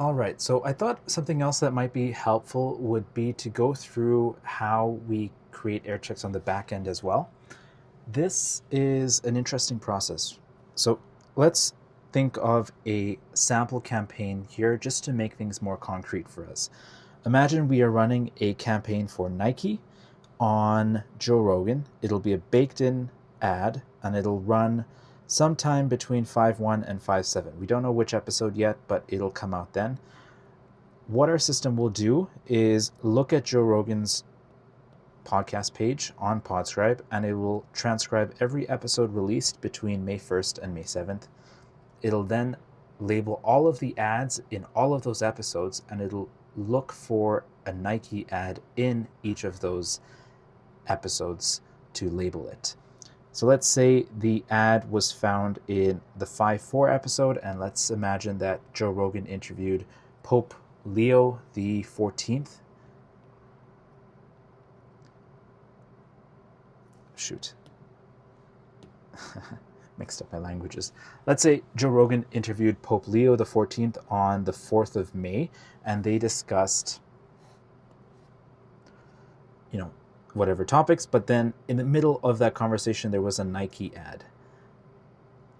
All right, so I thought something else that might be helpful would be to go through how we create air checks on the back end as well. This is an interesting process. So let's think of a sample campaign here just to make things more concrete for us. Imagine we are running a campaign for Nike on Joe Rogan. It'll be a baked in ad and it'll run sometime between 5.1 and 5.7. We don't know which episode yet, but it'll come out then. What our system will do is look at Joe Rogan's podcast page on Podscribe and it will transcribe every episode released between May 1st and May 7th. It'll then label all of the ads in all of those episodes and it'll look for a Nike ad in each of those episodes to label it. So let's say the ad was found in the 5.4 episode, and let's imagine that Joe Rogan interviewed Pope Leo the 14th. Shoot. Mixed up my languages. Let's say Joe Rogan interviewed Pope Leo the 14th on the 4th of May, and they discussed, whatever topics, but then in the middle of that conversation, there was a Nike ad.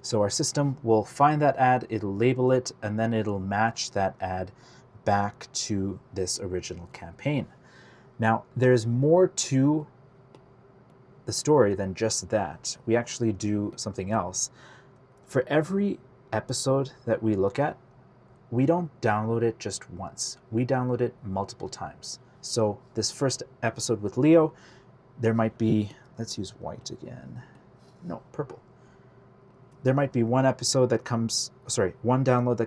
So our system will find that ad, it'll label it, and then it'll match that ad back to this original campaign. Now, there's more to the story than just that. We actually do something else. For every episode that we look at, we don't download it just once. We download it multiple times. So this first episode with Leo, there might be, let's use white again. No, purple. There might be one download that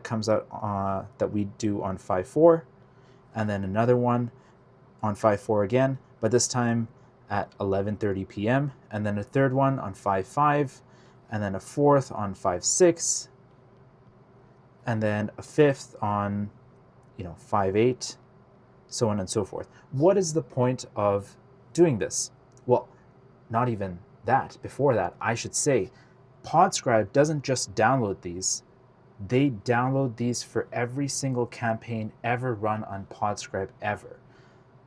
comes out that we do on 5.4, and then another one on 5.4 again, but this time at 11:30 p.m., and then a third one on 5.5, and then a fourth on 5.6, and then a fifth on 5.8, so on and so forth. What is the point of doing this? Well, not even that. Before that, I should say, Podscribe doesn't just download these. They download these for every single campaign ever run on Podscribe ever.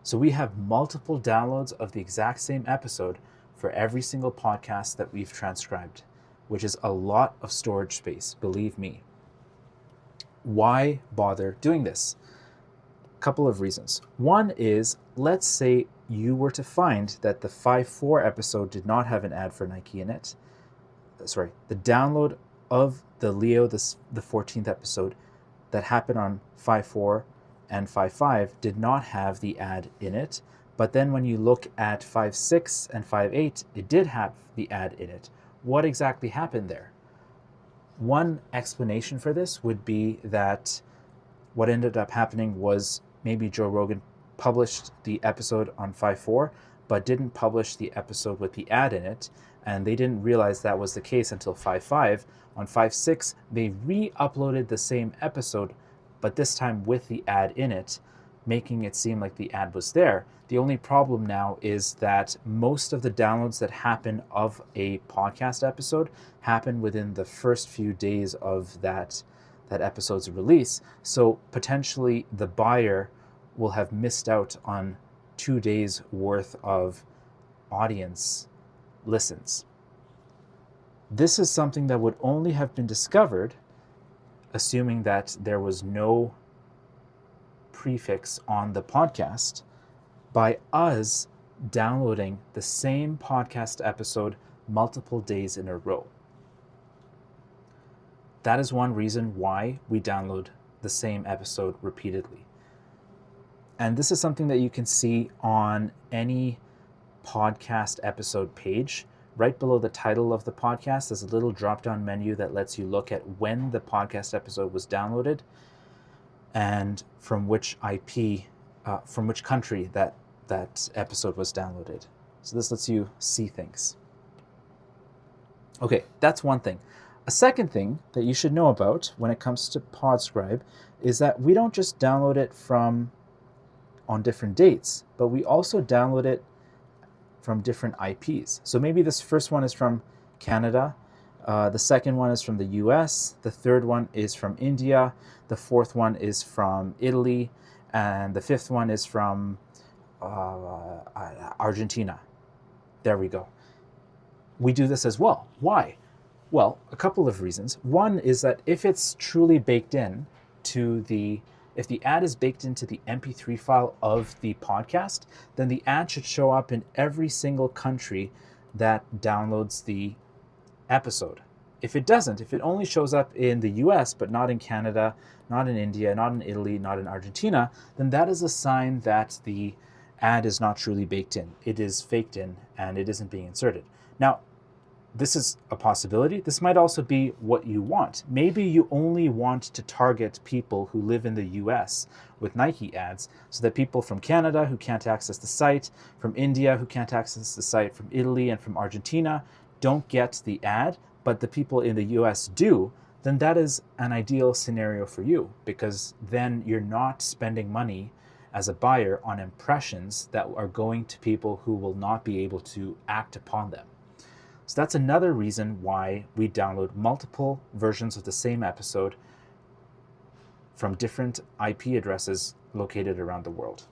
So we have multiple downloads of the exact same episode for every single podcast that we've transcribed, which is a lot of storage space, believe me. Why bother doing this? A couple of reasons. One is, let's say you were to find that the 5.4 episode did not have an ad for Nike in it. The download of the Leo the 14th episode that happened on 5.4 and 5.5 did not have the ad in it. But then when you look at 5.6 and 5.8, it did have the ad in it. What exactly happened there? One explanation for this would be that what ended up happening was maybe Joe Rogan published the episode on 5.4, but didn't publish the episode with the ad in it, and they didn't realize that was the case until 5.5. On 5.6, they re-uploaded the same episode, but this time with the ad in it, making it seem like the ad was there. The only problem now is that most of the downloads that happen of a podcast episode happen within the first few days of that episode's release. So potentially the buyer will have missed out on 2 days worth of audience listens. This is something that would only have been discovered assuming that there was no prefix on the podcast by us downloading the same podcast episode multiple days in a row. That is one reason why we download the same episode repeatedly. And this is something that you can see on any podcast episode page. Right below the title of the podcast, there's a little drop-down menu that lets you look at when the podcast episode was downloaded and from which from which country that episode was downloaded. So this lets you see things. Okay, that's one thing. A second thing that you should know about when it comes to Podscribe is that we don't just download it from on different dates, but we also download it from different IPs. So maybe this first one is from Canada, The second one is from the US. The third one is from India. The fourth one is from Italy. And the fifth one is from Argentina. There we go. We do this as well. Why? Well, a couple of reasons. One is that if it's truly baked in if the ad is baked into the MP3 file of the podcast, then the ad should show up in every single country that downloads the episode. If it doesn't, if it only shows up in the US but not in Canada, not in India, not in Italy, not in Argentina, then that is a sign that the ad is not truly baked in. It is faked in and it isn't being inserted. Now, this is a possibility. This might also be what you want. Maybe you only want to target people who live in the US with Nike ads, so that people from Canada who can't access the site, from India who can't access the site, from Italy and from Argentina don't get the ad, but the people in the US do, then that is an ideal scenario for you, because then you're not spending money as a buyer on impressions that are going to people who will not be able to act upon them. So that's another reason why we download multiple versions of the same episode from different IP addresses located around the world.